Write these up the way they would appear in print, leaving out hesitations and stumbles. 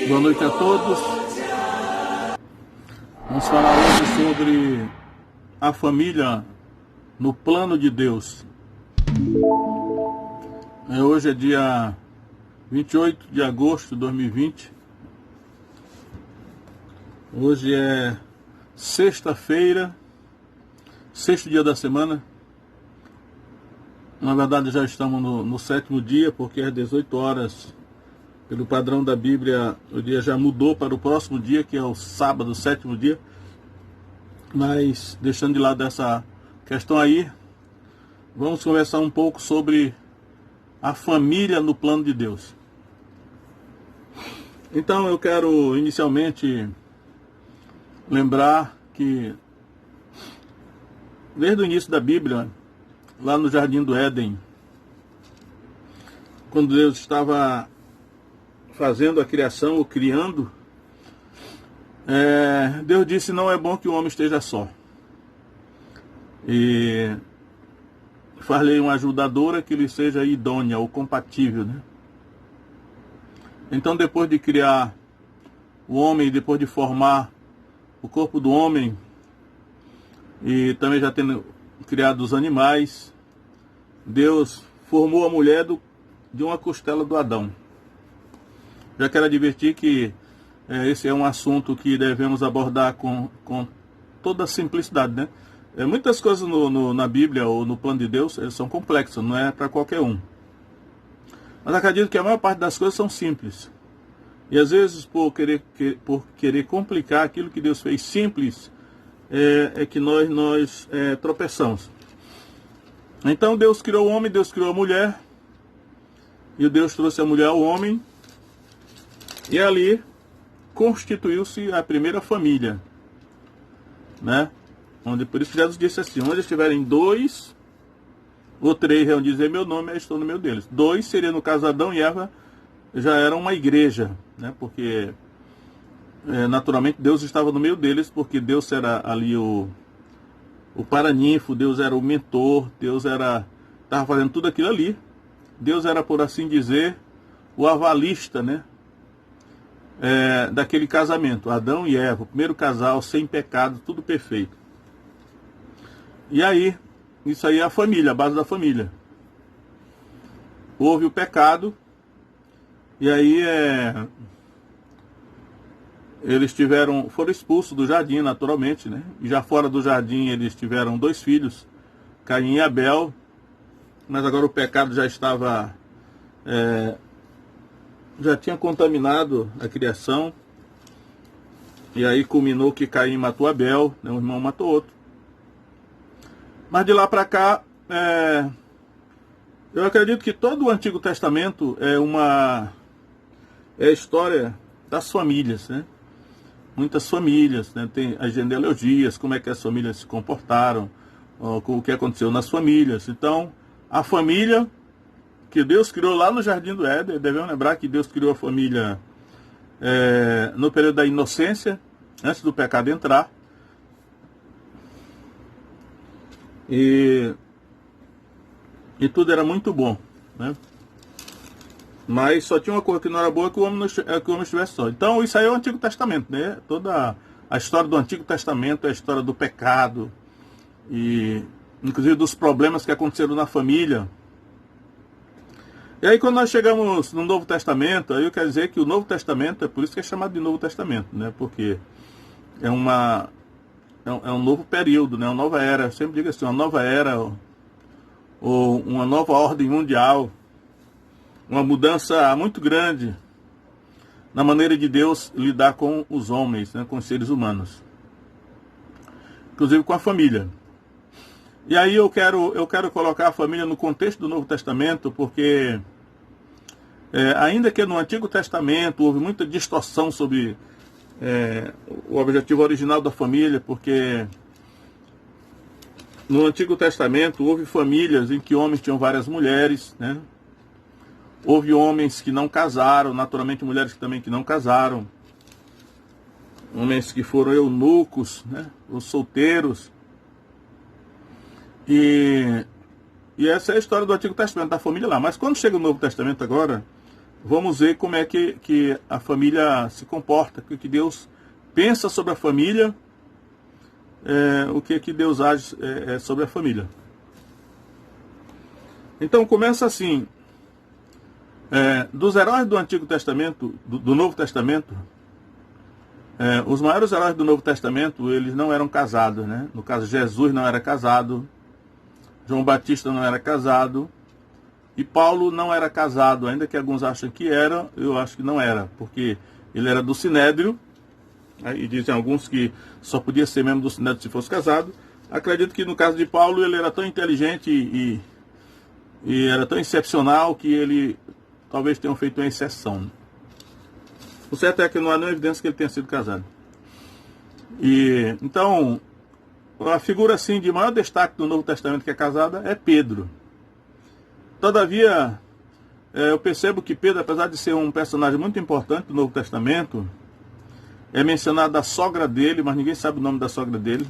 Boa noite a todos. Vamos falar hoje sobre a família no plano de Deus. Hoje é dia 28 de agosto de 2020. Hoje é sexta-feira, sexto dia da semana. Na verdade já estamos no sétimo dia, porque às 18 horas, pelo padrão da Bíblia, o dia já mudou para o próximo dia, que é o sábado, sétimo dia. Mas, deixando de lado essa questão aí, vamos conversar um pouco sobre a família no plano de Deus. Então eu quero inicialmente lembrar que desde o início da Bíblia, lá no Jardim do Éden, quando Deus estava fazendo a criação, ou criando, Deus disse: não é bom que o homem esteja só. E far-lhe uma ajudadora que lhe seja idônea ou compatível, né? Então, depois de criar o homem, depois de formar o corpo do homem, e também já tendo criado os animais, Deus formou a mulher de uma costela do Adão. Já quero advertir que esse é um assunto que devemos abordar com toda a simplicidade, né? Muitas coisas na Bíblia ou no plano de Deus são complexas, não é para qualquer um. Mas acredito que a maior parte das coisas são simples. E às vezes, por querer complicar aquilo que Deus fez simples, é que nós tropeçamos. Então Deus criou o homem, Deus criou a mulher, e Deus trouxe a mulher ao homem, e ali constituiu-se a primeira família, né? Por isso Jesus disse assim: onde estiverem dois ou três reunidos em meu nome, eu estou no meio deles. Dois seria, no caso, Adão e Eva, já eram uma igreja, né? Porque naturalmente Deus estava no meio deles, porque Deus era ali o paraninfo, Deus era o mentor, Deus estava fazendo tudo aquilo ali. Deus era, por assim dizer, o avalista, né? Daquele casamento, Adão e Eva, o primeiro casal, sem pecado, tudo perfeito. E aí, isso aí é a família, a base da família. Houve o pecado, e aí eles foram expulsos do jardim, naturalmente, né? E já fora do jardim eles tiveram dois filhos, Caim e Abel, mas agora o pecado já estava, já tinha contaminado a criação, e aí culminou que Caim matou Abel, né? Um irmão matou outro. Mas de lá para cá, eu acredito que todo o Antigo Testamento é a história das famílias, né? Muitas famílias, né? Tem as genealogias, como é que as famílias se comportaram, o que aconteceu nas famílias. Então, a família que Deus criou lá no Jardim do Éden, devemos lembrar que Deus criou a família no período da inocência, antes do pecado entrar. E tudo era muito bom, né? Mas só tinha uma coisa que não era boa, que o homem estivesse só. Então isso aí é o Antigo Testamento, né? Toda a história do Antigo Testamento é a história do pecado, e inclusive dos problemas que aconteceram na família. E aí quando nós chegamos no Novo Testamento, aí eu quero dizer que o Novo Testamento, é por isso que é chamado de Novo Testamento, né? Porque é um novo período, né? Uma nova era. Eu sempre digo assim, uma nova era, ou uma nova ordem mundial, uma mudança muito grande na maneira de Deus lidar com os homens, né? Com os seres humanos, inclusive com a família. E aí eu quero colocar a família no contexto do Novo Testamento, porque ainda que no Antigo Testamento houve muita distorção sobre o objetivo original da família, porque no Antigo Testamento houve famílias em que homens tinham várias mulheres, né? Houve homens que não casaram, naturalmente mulheres também que não casaram, homens que foram eunucos, né? Os solteiros. E essa é a história do Antigo Testamento, da família lá. Mas quando chega o Novo Testamento agora, vamos ver como é que a família se comporta, o que Deus pensa sobre a família, o que Deus age sobre a família. Então começa assim, dos heróis do Antigo Testamento, do Novo Testamento, os maiores heróis do Novo Testamento, eles não eram casados, né? No caso, Jesus não era casado, João Batista não era casado, e Paulo não era casado, ainda que alguns acham que era, eu acho que não era, porque ele era do Sinédrio, e dizem alguns que só podia ser membro do Sinédrio se fosse casado. Acredito que no caso de Paulo ele era tão inteligente e era tão excepcional que ele talvez tenha feito uma exceção. O certo é que não há nenhuma evidência que ele tenha sido casado. E então, a figura assim de maior destaque do Novo Testamento que é casada é Pedro. Todavia, eu percebo que Pedro, apesar de ser um personagem muito importante do Novo Testamento, é mencionada a sogra dele, mas ninguém sabe o nome da sogra dele.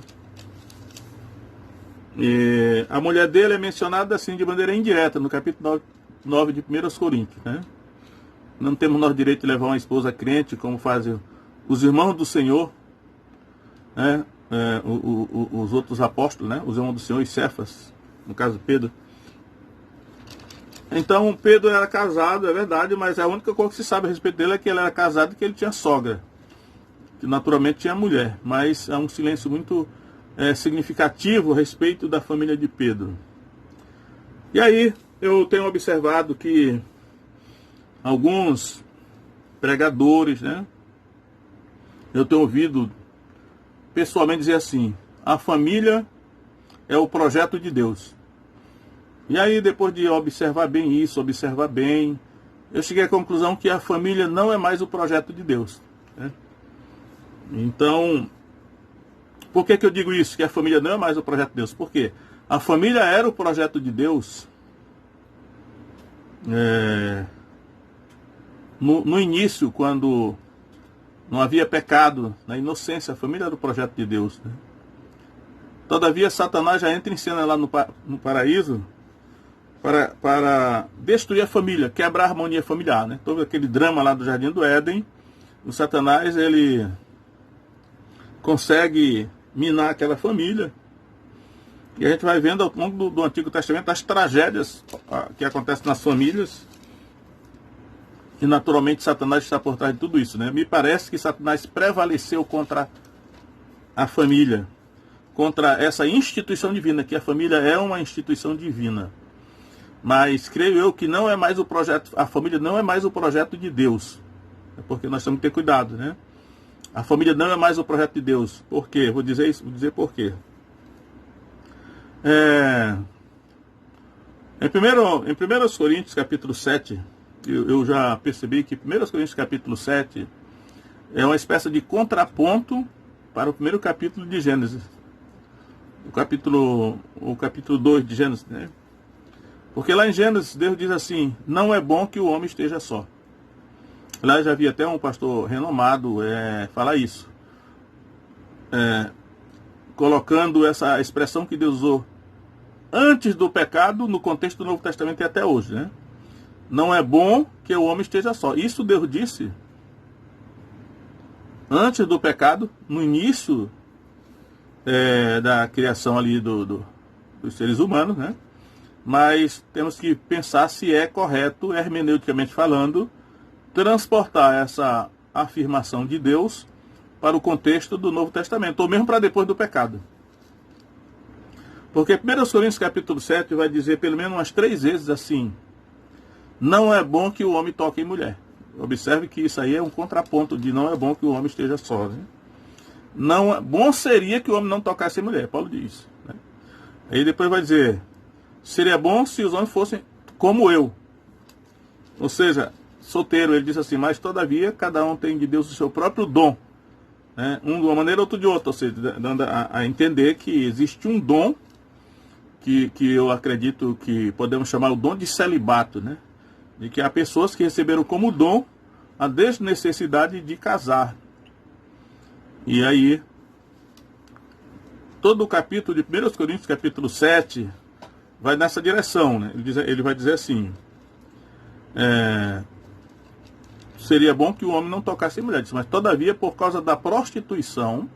E a mulher dele é mencionada assim de maneira indireta no capítulo 9 de 1 Coríntios, né? Não temos nós direito de levar uma esposa crente, como fazem os irmãos do Senhor, né? Os outros apóstolos, né? Os irmãos do Senhor e Cefas, no caso Pedro. Então Pedro era casado, é verdade, mas a única coisa que se sabe a respeito dele é que ele era casado e que ele tinha sogra, que naturalmente tinha mulher, mas há um silêncio muito significativo a respeito da família de Pedro. E aí eu tenho observado que alguns pregadores, né, eu tenho ouvido pessoalmente dizer assim: a família é o projeto de Deus. E aí, depois de observar bem isso, observar bem, eu cheguei à conclusão que a família não é mais o projeto de Deus, né? Então, por que eu digo isso? Que a família não é mais o projeto de Deus? Porque a família era o projeto de Deus no início, quando não havia pecado, na inocência, a família era o projeto de Deus, né? Todavia, Satanás já entra em cena lá no paraíso para destruir a família, quebrar a harmonia familiar, né? Todo aquele drama lá do Jardim do Éden, o Satanás, ele consegue minar aquela família. E a gente vai vendo ao longo do Antigo Testamento as tragédias que acontecem nas famílias. E naturalmente Satanás está por trás de tudo isso, né? Me parece que Satanás prevaleceu contra a família, contra essa instituição divina, que a família é uma instituição divina. Mas creio eu que não é mais o projeto, a família não é mais o projeto de Deus. É porque nós temos que ter cuidado, né? A família não é mais o projeto de Deus. Por quê? Vou dizer por quê. Em 1 Coríntios capítulo 7, eu já percebi que 1 Coríntios capítulo 7 é uma espécie de contraponto para o primeiro capítulo de Gênesis. O capítulo 2 de Gênesis, né? Porque lá em Gênesis, Deus diz assim: não é bom que o homem esteja só. Lá já vi até um pastor renomado falar isso. Colocando essa expressão que Deus usou antes do pecado, no contexto do Novo Testamento e até hoje, né? Não é bom que o homem esteja só. Isso Deus disse antes do pecado, no início da criação ali dos seres humanos, né? Mas temos que pensar se é correto, hermeneuticamente falando, transportar essa afirmação de Deus para o contexto do Novo Testamento, ou mesmo para depois do pecado. Porque 1 Coríntios capítulo 7 vai dizer pelo menos umas 3 vezes assim: não é bom que o homem toque em mulher. Observe que isso aí é um contraponto de não é bom que o homem esteja só, né? Não, bom seria que o homem não tocasse em mulher, Paulo diz, né? Aí depois vai dizer: seria bom se os homens fossem como eu. Ou seja, solteiro, ele diz assim: mas todavia cada um tem de Deus o seu próprio dom, né? Um de uma maneira, outro de outra. Ou seja, dando a entender que existe um dom que eu acredito que podemos chamar o dom de celibato, né? De que há pessoas que receberam como dom a desnecessidade de casar. E aí, todo o capítulo de 1 Coríntios, capítulo 7, vai nessa direção, né? Ele vai dizer assim: seria bom que o homem não tocasse em mulher. Mas, todavia, por causa da prostituição,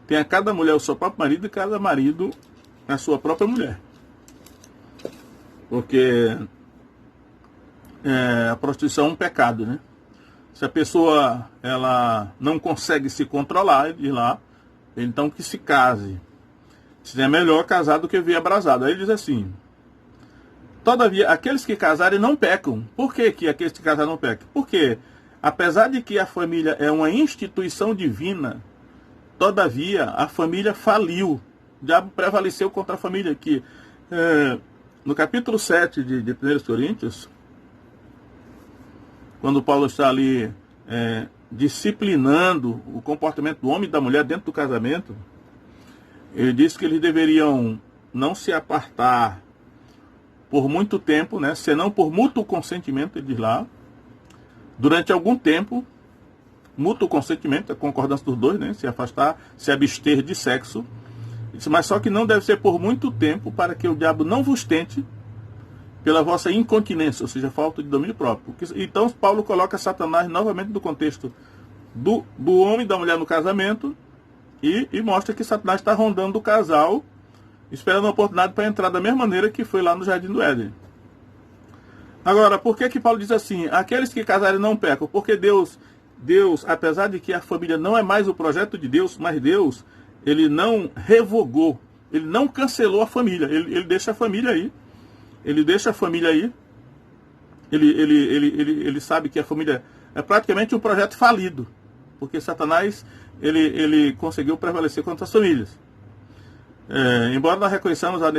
tem a cada mulher o seu próprio marido e cada marido a sua própria mulher. Porque a prostituição é um pecado, né? Se a pessoa ela não consegue se controlar, ele diz lá, então que se case. Se é melhor casar do que vir abrasado. Aí ele diz assim: todavia, aqueles que casarem não pecam. Por que aqueles que casarem não pecam? Porque, apesar de que a família é uma instituição divina, todavia a família faliu. O diabo prevaleceu contra a família. Que, no capítulo 7 de 1 Coríntios, quando Paulo está ali disciplinando o comportamento do homem e da mulher dentro do casamento, ele diz que eles deveriam não se apartar por muito tempo, né, senão por mútuo consentimento, ele diz lá, durante algum tempo, mútuo consentimento, a concordância dos dois, né, se afastar, se abster de sexo, mas só que não deve ser por muito tempo, para que o diabo não vos tente pela vossa incontinência, ou seja, falta de domínio próprio. Então Paulo coloca Satanás novamente no contexto do homem e da mulher no casamento, e mostra que Satanás está rondando o casal, esperando uma oportunidade para entrar da mesma maneira que foi lá no Jardim do Éden. Agora, por que Paulo diz assim: aqueles que casarem não pecam? Porque Deus, apesar de que a família não é mais o projeto de Deus, mas Deus, ele não revogou, ele não cancelou a família, ele deixa a família aí. Ele deixa a família aí. Ele sabe que a família é praticamente um projeto falido, porque Satanás ele conseguiu prevalecer contra as famílias. Embora nós reconheçamos a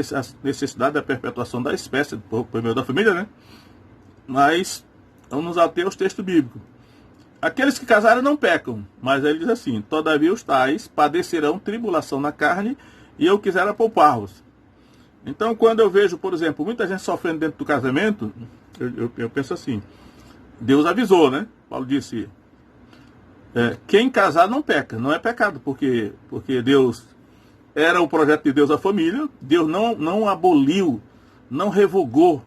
necessidade da perpetuação da espécie por meio da família, né? Mas vamos nos ater aos textos bíblicos. Aqueles que casarem não pecam, mas ele diz assim: todavia os tais padecerão tribulação na carne, e eu quisera poupar-vos. Então, quando eu vejo, por exemplo, muita gente sofrendo dentro do casamento, eu penso assim: Deus avisou, né? Paulo disse: quem casar não peca. Não é pecado, porque Deus, era o projeto de Deus a família. Deus não aboliu, não revogou.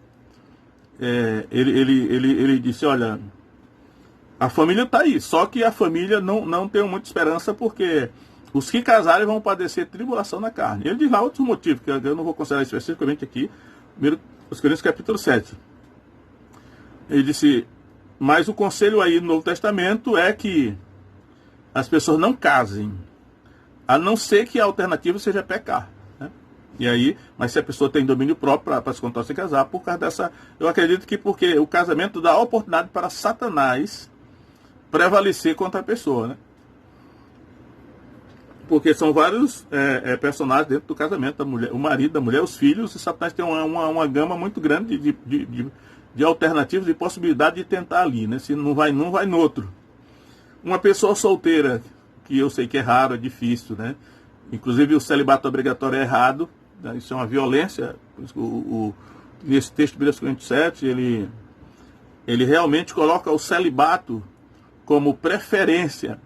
Ele disse: olha, a família está aí, só que a família não tem muita esperança, porque os que casarem vão padecer tribulação na carne. Ele diz lá outros motivos, que eu não vou considerar especificamente aqui. 1 Coríntios capítulo 7. Ele disse: mas o conselho aí no Novo Testamento é que as pessoas não casem, a não ser que a alternativa seja pecar, né? E aí, mas se a pessoa tem domínio próprio para se controlar, se casar, por causa dessa... Eu acredito que porque o casamento dá oportunidade para Satanás prevalecer contra a pessoa, né? Porque são vários personagens dentro do casamento, a mulher, o marido, a mulher, os filhos, e Satanás tem uma gama muito grande de alternativas, de possibilidade de tentar ali, né? Se não vai no outro. Uma pessoa solteira, que eu sei que é raro, é difícil, né? Inclusive o celibato obrigatório é errado, né? Isso é uma violência. Nesse texto de 1 Coríntios 7, ele realmente coloca o celibato como preferência.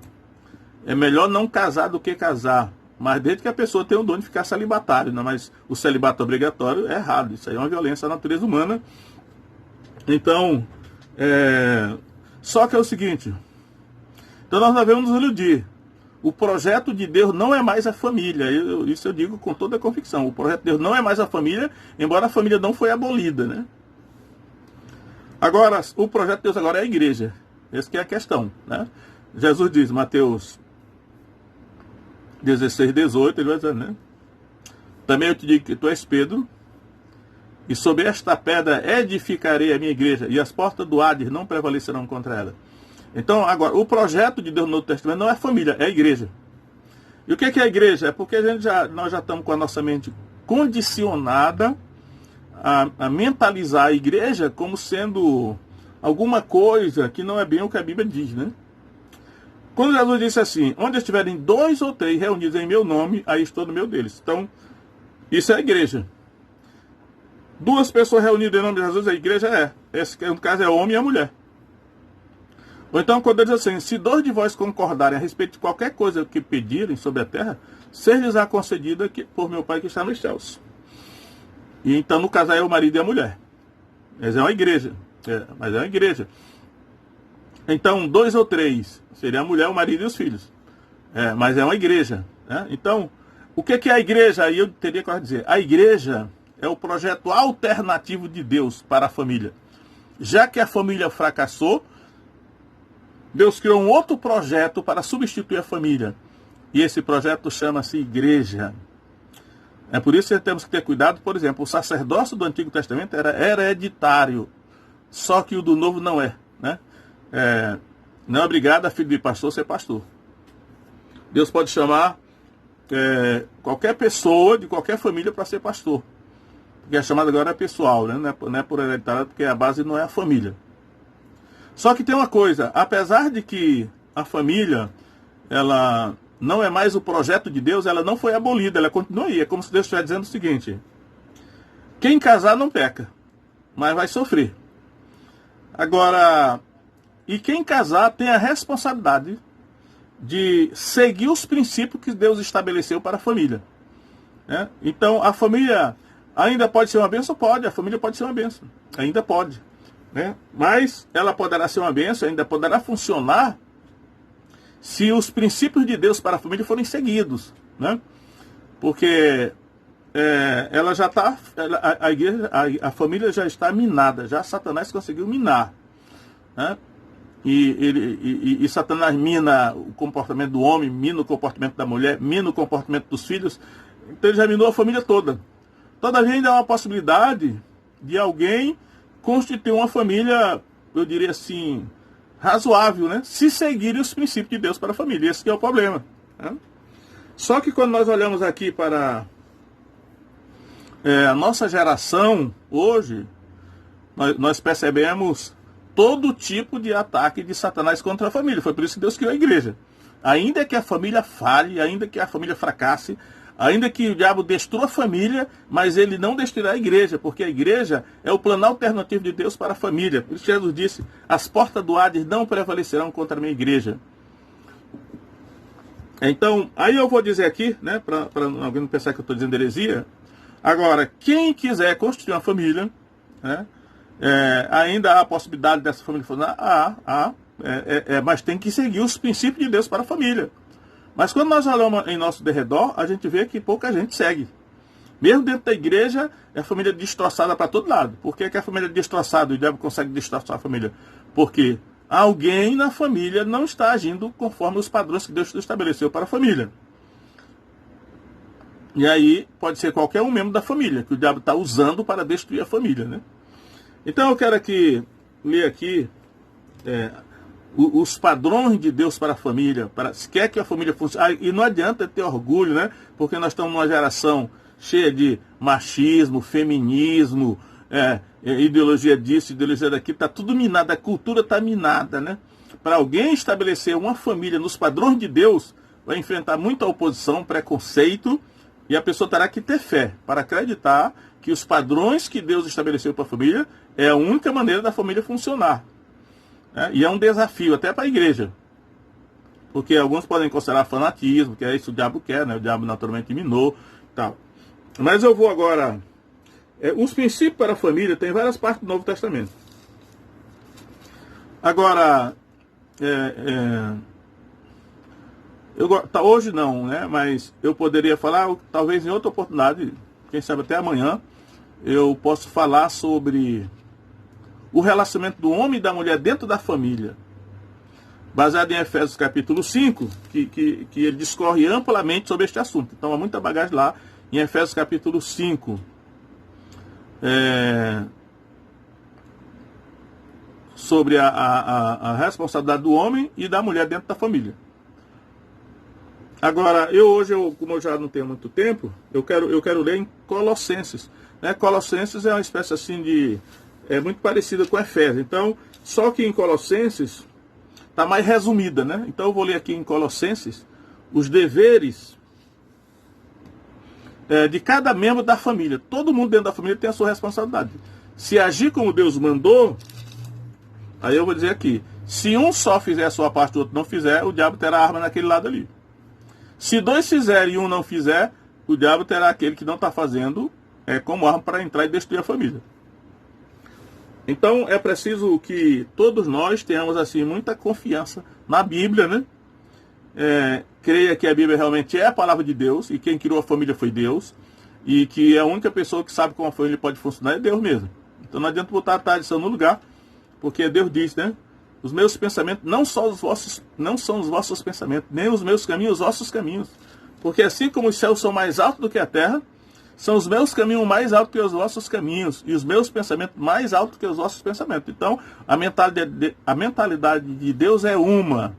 É melhor não casar do que casar, mas desde que a pessoa tenha o dom de ficar celibatário, né? Mas o celibato obrigatório é errado, isso aí é uma violência à natureza humana. Então, só que é o seguinte: então nós devemos nos iludir. O projeto de Deus não é mais a família, isso eu digo com toda a convicção. O projeto de Deus não é mais a família, embora a família não foi abolida, né? Agora, o projeto de Deus agora é a igreja. Essa que é a questão, né? Jesus diz, Mateus 16, 18, ele vai dizer, né? Também eu te digo que tu és Pedro, e sobre esta pedra edificarei a minha igreja, e as portas do Hades não prevalecerão contra ela. Então, agora, o projeto de Deus no Novo Testamento não é família, é a igreja. E o que é a igreja? É porque nós já estamos com a nossa mente condicionada a mentalizar a igreja como sendo alguma coisa que não é bem o que a Bíblia diz, né? Quando Jesus disse assim: onde estiverem 2 ou 3 reunidos em meu nome, aí estou no meio deles. Então, isso é a igreja. 2 pessoas reunidas em nome de Jesus, a igreja é. Esse, no caso, é o homem e a mulher. Ou então, quando ele diz assim: se 2 de vós concordarem a respeito de qualquer coisa que pedirem sobre a terra, ser-lhes-á concedida por meu Pai que está nos céus. E então, no caso, é o marido e a mulher. Mas é uma igreja. Mas é uma igreja. Então, 2 ou 3 seria a mulher, o marido e os filhos. Mas é uma igreja. Né? Então, o que é a igreja? Aí eu teria que dizer. A igreja é o projeto alternativo de Deus para a família. Já que a família fracassou, Deus criou um outro projeto para substituir a família. E esse projeto chama-se igreja. É por isso que temos que ter cuidado. Por exemplo, o sacerdócio do Antigo Testamento era hereditário. Só que o do Novo não é. Né? Não é obrigado a filho de pastor ser pastor. Deus pode chamar qualquer pessoa de qualquer família para ser pastor. Porque a chamada agora é pessoal, né? Não é por hereditário, porque a base não é a família. Só que tem uma coisa, apesar de que a família, ela não é mais o projeto de Deus, ela não foi abolida, ela continua aí. É como se Deus estivesse dizendo o seguinte: quem casar não peca, mas vai sofrer. Agora, e quem casar tem a responsabilidade de seguir os princípios que Deus estabeleceu para a família. Né? Então, a família ainda pode ser uma bênção? Pode, a família pode ser uma bênção, ainda pode. Né? Mas ela poderá ser uma bênção, ainda poderá funcionar se os princípios de Deus para a família forem seguidos. Né? Porque ela já está, a igreja, a família já está minada, já Satanás conseguiu minar. Né? E Satanás mina o comportamento do homem, mina o comportamento da mulher, mina o comportamento dos filhos. Então ele já minou a família toda. Todavia ainda há uma possibilidade de alguém constituir uma família, eu diria assim, razoável, né? Se seguirem os princípios de Deus para a família. Esse que é o problema. Né? Só que quando nós olhamos aqui para a nossa geração hoje, nós percebemos todo tipo de ataque de Satanás contra a família. Foi por isso que Deus criou a igreja. Ainda que a família falhe, ainda que a família fracasse, ainda que o diabo destrua a família, mas ele não destruirá a igreja, porque a igreja é o plano alternativo de Deus para a família. Por isso Jesus disse: as portas do Hades não prevalecerão contra a minha igreja. Então, aí eu vou dizer aqui, né, para alguém não pensar que eu estou dizendo heresia. Agora, quem quiser construir uma família, né, ainda há a possibilidade dessa família funcionar? Mas tem que seguir os princípios de Deus para a família. Mas quando nós olhamos em nosso derredor, a gente vê que pouca gente segue. Mesmo dentro da igreja, é a família destroçada para todo lado. Por que a família é destroçada? O diabo consegue destroçar a família? Porque alguém na família não está agindo conforme os padrões que Deus estabeleceu para a família. E aí pode ser qualquer um membro da família que o diabo está usando para destruir a família. Né? Então eu quero aqui ler aqui os padrões de Deus para a família, se quer que a família funcione. E não adianta ter orgulho, né? Porque nós estamos numa geração cheia de machismo, feminismo, ideologia disso, ideologia daquilo, está tudo minado, a cultura está minada, né? Para alguém estabelecer uma família nos padrões de Deus, vai enfrentar muita oposição, preconceito, e a pessoa terá que ter fé para acreditar que os padrões que Deus estabeleceu para a família é a única maneira da família funcionar. E é um desafio até para a igreja. Porque alguns podem considerar fanatismo, que é isso que o diabo quer, né? O diabo naturalmente minou, tal. Mas eu vou agora... os princípios para a família tem várias partes do Novo Testamento. Agora, hoje não, né? Mas eu poderia falar, talvez em outra oportunidade, quem sabe até amanhã, eu posso falar sobre o relacionamento do homem e da mulher dentro da família, baseado em Efésios capítulo 5, que ele discorre amplamente sobre este assunto. Então há muita bagagem lá em Efésios capítulo 5. Sobre a responsabilidade do homem e da mulher dentro da família. Agora, como eu já não tenho muito tempo, eu quero ler em Colossenses. Né? Colossenses é uma espécie assim de... muito parecida com Efésios. Então, só que em Colossenses está mais resumida, né? Então eu vou ler aqui em Colossenses os deveres de cada membro da família. Todo mundo dentro da família tem a sua responsabilidade. Se agir como Deus mandou, aí eu vou dizer aqui, se um só fizer a sua parte e o outro não fizer, o diabo terá arma naquele lado ali. Se dois fizerem e um não fizer, o diabo terá aquele que não está fazendo como arma para entrar e destruir a família. Então é preciso que todos nós tenhamos assim muita confiança na Bíblia, né? Creia que a Bíblia realmente é a palavra de Deus e quem criou a família foi Deus e que a única pessoa que sabe como a família pode funcionar é Deus mesmo. Então não adianta botar a tradição no lugar, porque Deus diz, né? Os meus pensamentos não são os vossos pensamentos, nem os meus caminhos os vossos caminhos. Porque assim como os céus são mais altos do que a terra, são os meus caminhos mais altos que os vossos caminhos, e os meus pensamentos mais altos que os vossos pensamentos. Então, a mentalidade de Deus é uma,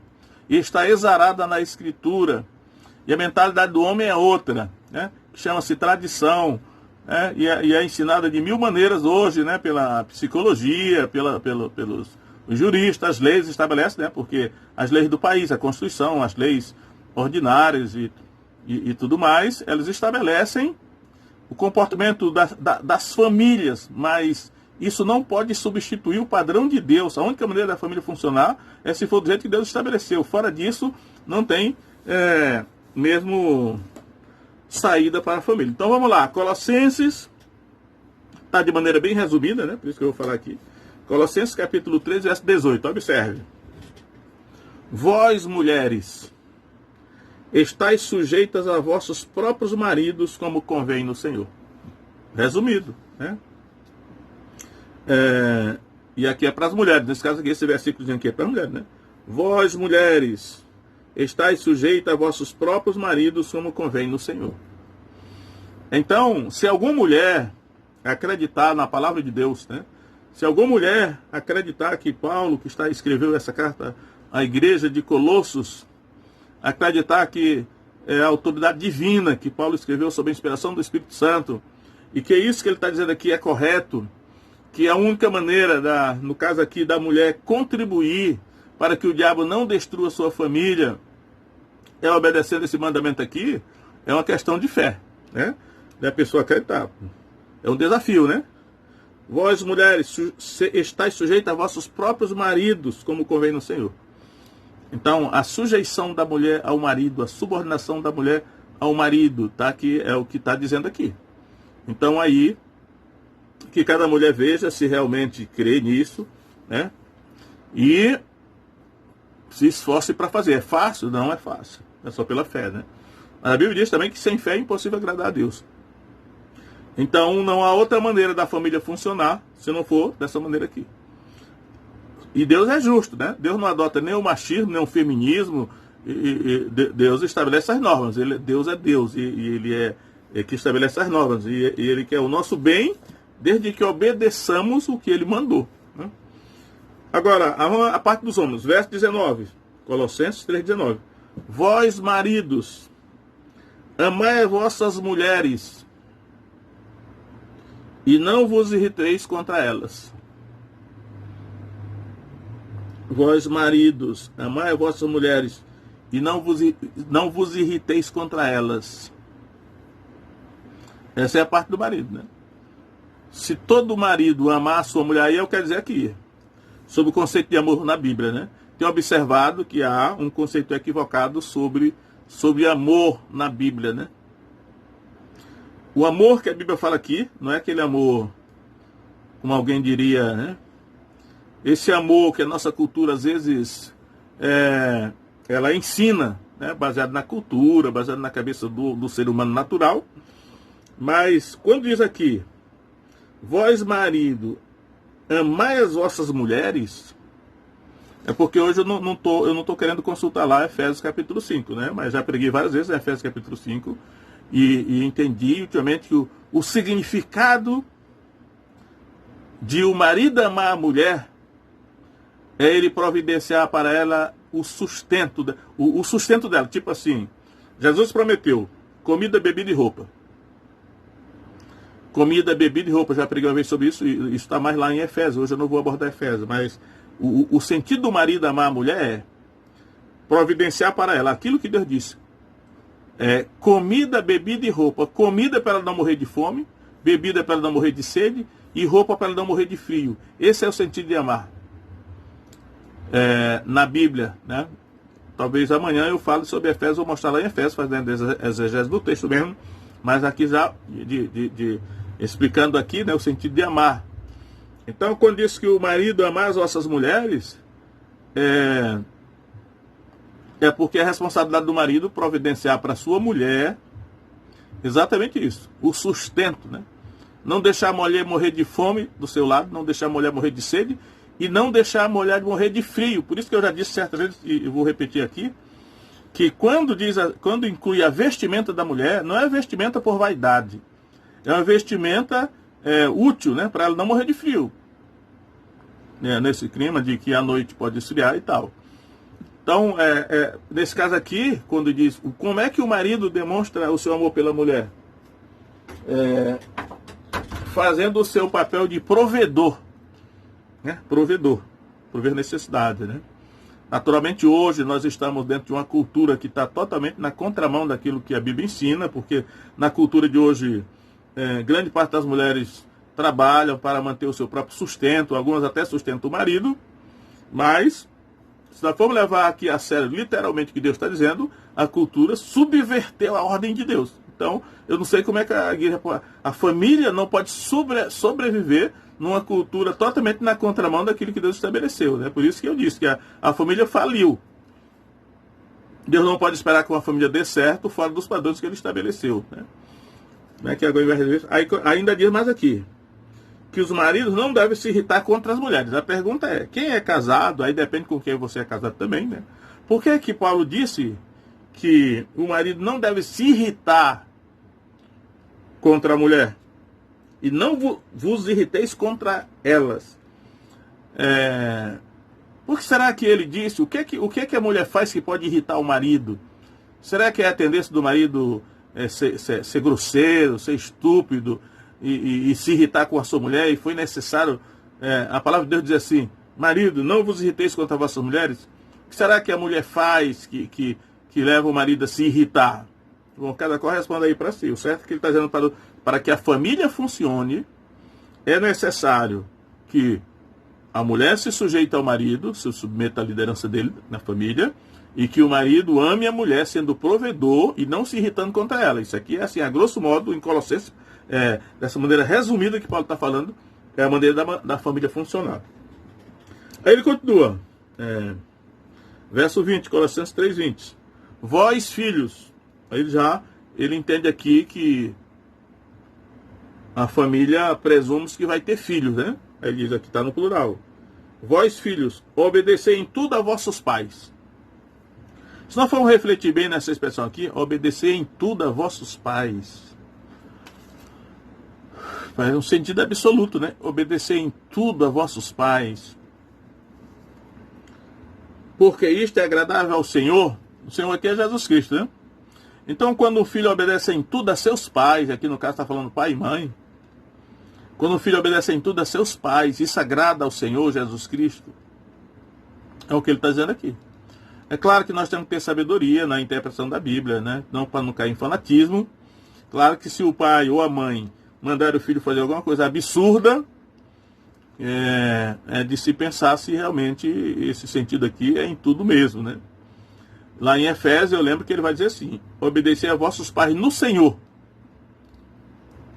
e está exarada na Escritura. E a mentalidade do homem é outra, né? Que chama-se tradição, né? E é ensinada de mil maneiras hoje, né? Pela psicologia, pelos juristas, as leis estabelecem, né? Porque as leis do país, a Constituição, as leis ordinárias e tudo mais, elas estabelecem o comportamento das famílias, mas isso não pode substituir o padrão de Deus. A única maneira da família funcionar é se for do jeito que Deus estabeleceu. Fora disso, não tem mesmo saída para a família. Então vamos lá, Colossenses, está de maneira bem resumida, né? Por isso que eu vou falar aqui. Colossenses capítulo 3, verso 18, observe. Vós, mulheres, estais sujeitas a vossos próprios maridos, como convém no Senhor. Resumido, né? E aqui é para as mulheres. Nesse caso aqui, esse versículo aqui é para as mulheres, né? Vós, mulheres, estais sujeitas a vossos próprios maridos, como convém no Senhor. Então, se alguma mulher acreditar na palavra de Deus, né? Se alguma mulher acreditar que Paulo, que escreveu essa carta à igreja de Colossos, acreditar que é a autoridade divina que Paulo escreveu sob a inspiração do Espírito Santo, e que isso que ele está dizendo aqui é correto, que a única maneira, no caso aqui, da mulher contribuir para que o diabo não destrua sua família é obedecendo esse mandamento aqui, é uma questão de fé, né? Da pessoa acreditar. É um desafio, né? Vós, mulheres, estáis sujeitas a vossos próprios maridos, como convém no Senhor. Então, a sujeição da mulher ao marido, a subordinação da mulher ao marido, tá? Que é o que está dizendo aqui. Então, aí, que cada mulher veja se realmente crê nisso, né? E se esforce para fazer. É fácil? Não é fácil. É só pela fé, né? A Bíblia diz também que sem fé é impossível agradar a Deus. Então, não há outra maneira da família funcionar se não for dessa maneira aqui. E Deus é justo, né? Deus não adota nem o machismo, nem o feminismo. Deus estabelece as normas. Deus é Deus e Ele é que estabelece as normas. E Ele quer o nosso bem, desde que obedeçamos o que Ele mandou, né? Agora, a parte dos homens, verso 19, Colossenses 3,19. Vós, maridos, amai vossas mulheres, e não vos irriteis contra elas. Vós, maridos, amai vossas mulheres, e não vos irriteis contra elas. Essa é a parte do marido, né? Se todo marido amar a sua mulher, aí eu quero dizer aqui, sobre o conceito de amor na Bíblia, né? Tem observado que há um conceito equivocado sobre amor na Bíblia, né? O amor que a Bíblia fala aqui, não é aquele amor, como alguém diria, né? Esse amor que a nossa cultura, às vezes, ela ensina, né? Baseado na cultura, baseado na cabeça do ser humano natural. Mas, quando diz aqui, vós, marido, amai as vossas mulheres, é porque hoje eu não tô querendo consultar lá Efésios capítulo 5, né? Mas já preguei várias vezes Efésios capítulo 5 e entendi ultimamente que o significado de o marido amar a mulher é ele providenciar para ela o sustento dela. Tipo assim, Jesus prometeu comida, bebida e roupa. Comida, bebida e roupa, já preguei uma vez sobre isso, e isso está mais lá em Efésios. Hoje eu não vou abordar Efésios, mas o sentido do marido amar a mulher é providenciar para ela aquilo que Deus disse. Comida, bebida e roupa. Comida para ela não morrer de fome, bebida para ela não morrer de sede, e roupa para ela não morrer de frio. Esse é o sentido de amar. Na Bíblia, né? Talvez amanhã eu fale sobre Efésios, vou mostrar lá em Efésios, fazendo exegese do texto mesmo, mas aqui já explicando aqui, né, o sentido de amar. Então, quando diz que o marido ama as vossas mulheres, é porque é a responsabilidade do marido providenciar para sua mulher exatamente isso, o sustento, né? Não deixar a mulher morrer de fome do seu lado, não deixar a mulher morrer de sede e não deixar a mulher morrer de frio. Por isso que eu já disse certa vez, e eu vou repetir aqui, que quando inclui a vestimenta da mulher, não é vestimenta por vaidade, é uma vestimenta útil, né, para ela não morrer de frio, nesse clima de que a noite pode esfriar e tal. Então, nesse caso aqui, quando diz como é que o marido demonstra o seu amor pela mulher, fazendo o seu papel de provedor, né? Prover necessidade, né? Naturalmente, hoje nós estamos dentro de uma cultura que está totalmente na contramão daquilo que a Bíblia ensina, porque na cultura de hoje, grande parte das mulheres trabalham para manter o seu próprio sustento, algumas até sustentam o marido, mas, se nós formos levar aqui a sério literalmente o que Deus está dizendo, a cultura subverteu a ordem de Deus. Então, eu não sei como é que a família não pode sobreviver numa cultura totalmente na contramão daquilo que Deus estabeleceu, né? Por isso que eu disse que a família faliu. Deus não pode esperar que uma família dê certo fora dos padrões que Ele estabeleceu, né? Que agora, ainda diz mais aqui, que os maridos não devem se irritar contra as mulheres. A pergunta é, quem é casado, aí depende com quem você é casado também, né? Por que que Paulo disse que o marido não deve se irritar contra a mulher? E não vos irriteis contra elas. Por que será que ele disse? O que a mulher faz que pode irritar o marido? Será que é a tendência do marido ser grosseiro, ser estúpido e se irritar com a sua mulher? E foi necessário, a palavra de Deus diz assim, marido, não vos irriteis contra as vossas mulheres? O que será que a mulher faz que leva o marido a se irritar? Bom, cada qual responde aí para si. O certo é que ele está dizendo para que a família funcione, é necessário que a mulher se sujeite ao marido, se submeta à liderança dele na família, e que o marido ame a mulher sendo provedor e não se irritando contra ela. Isso aqui é assim, a grosso modo, em Colossenses, dessa maneira resumida que Paulo está falando, é a maneira da família funcionar. Aí ele continua, verso 20, Colossenses 3:20. Vós, filhos, aí ele entende aqui que a família presume que vai ter filhos, né? Ele diz aqui, está no plural. Vós, filhos, obedecei em tudo a vossos pais. Se nós formos refletir bem nessa expressão aqui, obedecer em tudo a vossos pais, faz um sentido absoluto, né? Obedecer em tudo a vossos pais. Porque isto é agradável ao Senhor. O Senhor aqui é Jesus Cristo, né? Então, quando o filho obedece em tudo a seus pais, aqui no caso está falando pai e mãe, quando o filho obedece em tudo a seus pais, isso agrada ao Senhor Jesus Cristo. É o que ele está dizendo aqui. É claro que nós temos que ter sabedoria na interpretação da Bíblia, né? Não para não cair em fanatismo. Claro que se o pai ou a mãe mandar o filho fazer alguma coisa absurda, é de se pensar se realmente esse sentido aqui é em tudo mesmo, né? Lá em Efésios eu lembro que ele vai dizer assim, obedecei a vossos pais no Senhor.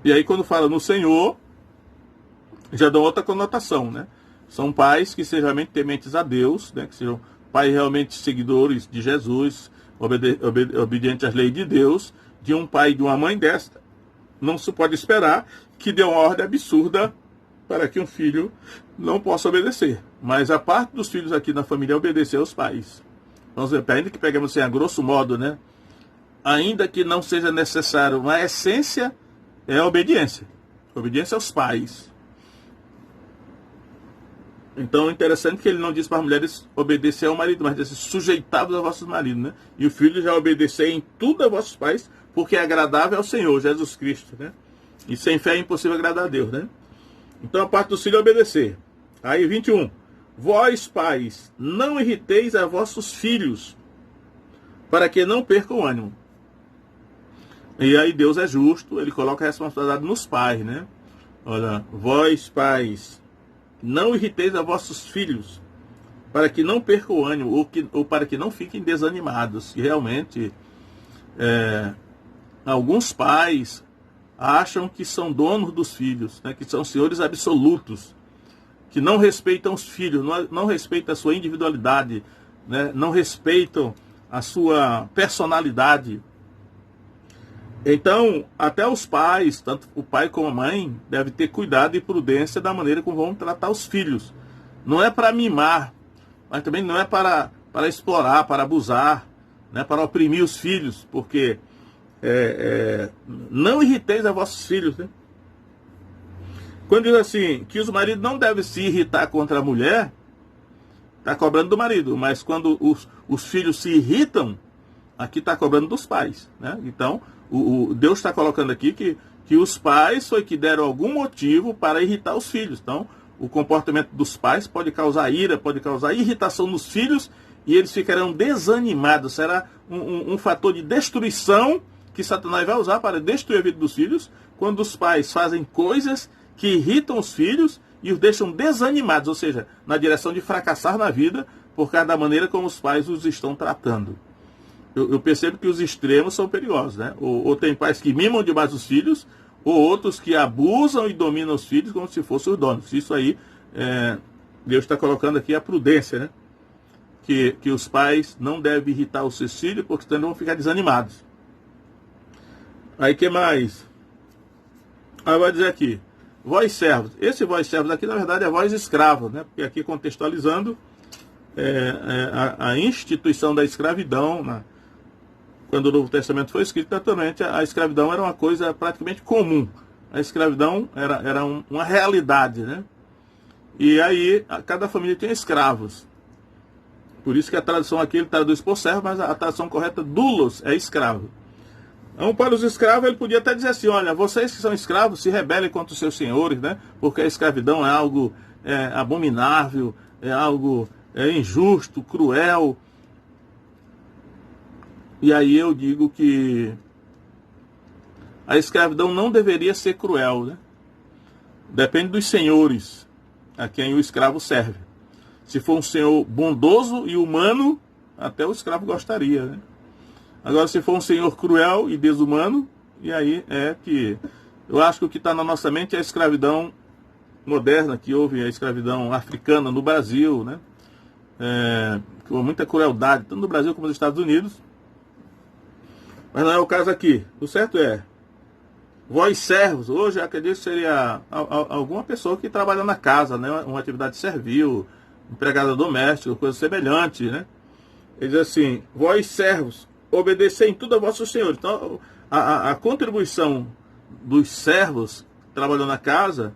E aí quando fala no Senhor, já dá outra conotação, né? São pais que sejam realmente tementes a Deus, né? Que sejam pais realmente seguidores de Jesus, obedientes às leis de Deus, de um pai e de uma mãe desta. Não se pode esperar que dê uma ordem absurda para que um filho não possa obedecer. Mas a parte dos filhos aqui na família é obedecer aos pais. Então, ainda que pegamos assim a grosso modo, né? Ainda que não seja necessário, a essência é a obediência. Obediência aos pais. Então é interessante que ele não diz para as mulheres obedecer ao marido, mas diz sujeitados a vossos maridos, né? E o filho já obedecer em tudo a vossos pais, porque é agradável ao Senhor, Jesus Cristo, né? E sem fé é impossível agradar a Deus, né? Então a parte do filho é obedecer. Aí 21. Vós, pais, não irriteis a vossos filhos, para que não percam o ânimo. E aí Deus é justo, ele coloca a responsabilidade nos pais, né? Olha, vós, pais, não irriteis a vossos filhos, para que não percam o ânimo, ou para que não fiquem desanimados. E realmente, alguns pais acham que são donos dos filhos, né, que são senhores absolutos. que não respeitam os filhos, não respeitam a sua individualidade, né? Não respeitam a sua personalidade. Então, até os pais, tanto o pai como a mãe, devem ter cuidado e prudência da maneira como vão tratar os filhos. Não é para mimar, mas também não é para explorar, para abusar, né? Para oprimir os filhos, porque não irriteis a vossos filhos, né? Quando diz assim, que os maridos não devem se irritar contra a mulher, está cobrando do marido, mas quando os filhos se irritam, aqui está cobrando dos pais, né? Então, Deus está colocando aqui que os pais foi que deram algum motivo para irritar os filhos. Então, o comportamento dos pais pode causar ira, pode causar irritação nos filhos, e eles ficarão desanimados. Será um fator de destruição que Satanás vai usar para destruir a vida dos filhos, quando os pais fazem coisas que irritam os filhos e os deixam desanimados, ou seja, na direção de fracassar na vida, por causa da maneira como os pais os estão tratando. Eu percebo que os extremos são perigosos, né? Ou tem pais que mimam demais os filhos, ou outros que abusam e dominam os filhos como se fossem os donos. Isso aí, Deus está colocando aqui a prudência, né? Que os pais não devem irritar os seus filhos, porque senão vão ficar desanimados. Aí, que mais? Aí vai dizer aqui, vós servos. Esse vós servos aqui, na verdade, é vós escravos, né? Porque aqui contextualizando a instituição da escravidão, né? Quando o Novo Testamento foi escrito, naturalmente, a escravidão era uma coisa praticamente comum. A escravidão era uma realidade, né? E aí, cada família tinha escravos. Por isso que a tradução aqui ele traduz por servo, mas a tradução correta, doulos, é escravo. Então, para os escravos, ele podia até dizer assim, olha, vocês que são escravos, se rebelem contra os seus senhores, né? Porque a escravidão é algo abominável, é algo injusto, cruel. E aí eu digo que a escravidão não deveria ser cruel, né? Depende dos senhores a quem o escravo serve. Se for um senhor bondoso e humano, até o escravo gostaria, né? Agora, se for um senhor cruel e desumano, e aí é que... Eu acho que o que está na nossa mente é a escravidão moderna, que houve a escravidão africana no Brasil, né? Com muita crueldade, tanto no Brasil como nos Estados Unidos. Mas não é o caso aqui. O certo é, vós servos, hoje eu acredito que seria alguma pessoa que trabalha na casa, né? Uma atividade servil, empregada doméstica, coisa semelhante, né? Ele diz assim, vós servos, obedecei em tudo a vossos senhores. Então, a contribuição dos servos que trabalham na casa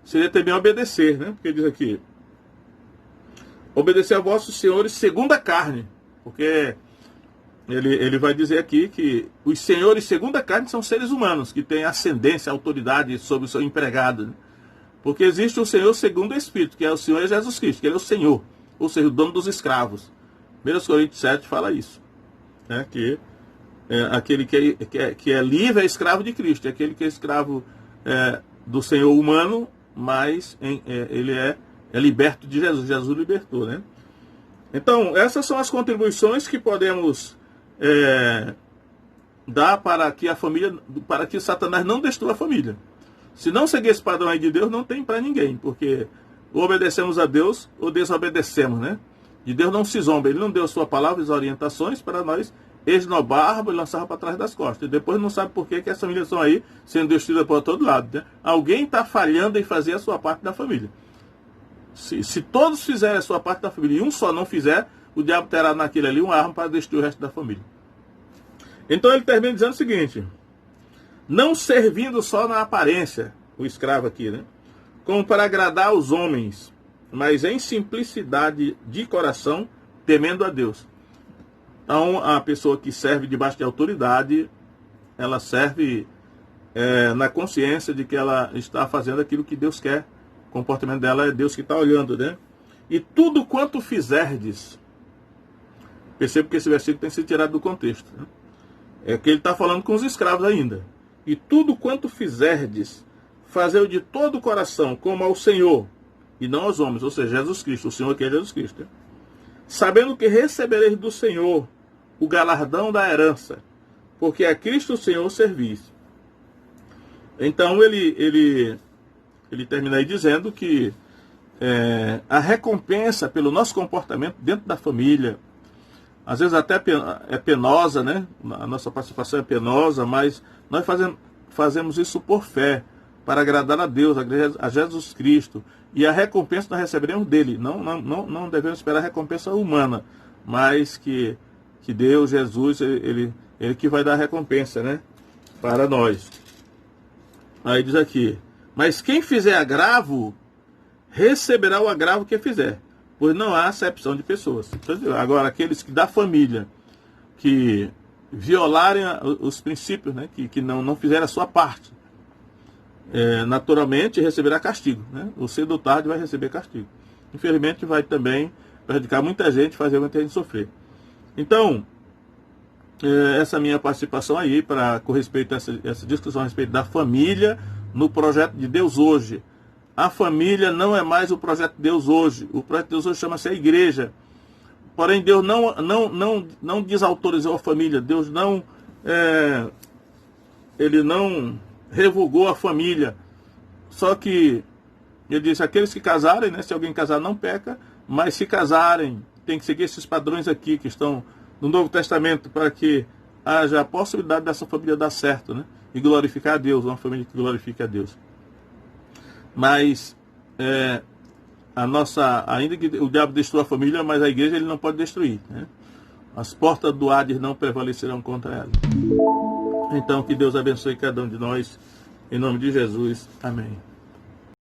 seria também obedecer, né? Porque diz aqui, obedecer a vossos senhores segundo a carne, porque ele vai dizer aqui que os senhores segundo a carne são seres humanos, que têm ascendência, autoridade sobre o seu empregado, né? Porque existe o Senhor segundo o Espírito, que é o Senhor Jesus Cristo, que ele é o Senhor, ou seja, o dono dos escravos. 1 Coríntios 7 fala isso, né? Que aquele que é livre é escravo de Cristo, aquele que é escravo do Senhor humano, mas ele é liberto de Jesus, Jesus libertou, né? Então, essas são as contribuições que podemos dar para que a família, para que Satanás não destrua a família. Se não seguir esse padrão aí de Deus, não tem para ninguém, porque ou obedecemos a Deus ou desobedecemos, né? De Deus não se zomba, ele não deu sua palavra e orientações para nós esnobarmos e lançar para trás das costas. E depois não sabe por que as famílias estão aí sendo destruídas por todo lado, né? Alguém está falhando em fazer a sua parte da família. Se todos fizerem a sua parte da família e um só não fizer, o diabo terá naquele ali uma arma para destruir o resto da família. Então ele termina dizendo o seguinte, não servindo só na aparência, o escravo aqui, né? Como para agradar aos homens, mas em simplicidade de coração, temendo a Deus. Então, a pessoa que serve debaixo de autoridade, ela serve na consciência de que ela está fazendo aquilo que Deus quer. O comportamento dela é Deus que está olhando, né? E tudo quanto fizerdes, percebo que esse versículo tem sido tirado do contexto, né? É que ele está falando com os escravos ainda. E tudo quanto fizerdes, fazei-o de todo o coração, como ao Senhor, e não aos homens, ou seja, Jesus Cristo, o Senhor que é Jesus Cristo, né? Sabendo que recebereis do Senhor o galardão da herança, porque a Cristo o Senhor servis. Então ele termina aí dizendo que a recompensa pelo nosso comportamento dentro da família, às vezes até é penosa, né? A nossa participação é penosa, mas nós fazemos isso por fé, para agradar a Deus, a Jesus Cristo. E a recompensa nós receberemos dele. Não devemos esperar a recompensa humana, mas que Deus, Jesus, ele que vai dar a recompensa, né? Para nós. Aí diz aqui: mas quem fizer agravo, receberá o agravo que fizer, pois não há acepção de pessoas. Agora, aqueles que da família, que violarem os princípios, né? Que não fizerem a sua parte, naturalmente receberá castigo, né? O cedo ou tarde vai receber castigo. Infelizmente vai também prejudicar muita gente, fazer muita gente sofrer. Então, essa minha participação aí, com respeito a essa discussão a respeito da família no projeto de Deus hoje. A família não é mais o projeto de Deus hoje. O projeto de Deus hoje chama-se a igreja. Porém, Deus não desautorizou a família. Deus ele não revogou a família. Só que ele disse: aqueles que casarem, né, se alguém casar não peca, mas se casarem, tem que seguir esses padrões aqui que estão no Novo Testamento, para que haja a possibilidade dessa família dar certo, né, e glorificar a Deus, uma família que glorifique a Deus. Mas ainda que o diabo destrua a família, mas a igreja ele não pode destruir, né? As portas do Hades não prevalecerão contra ela. Então, que Deus abençoe cada um de nós, em nome de Jesus. Amém.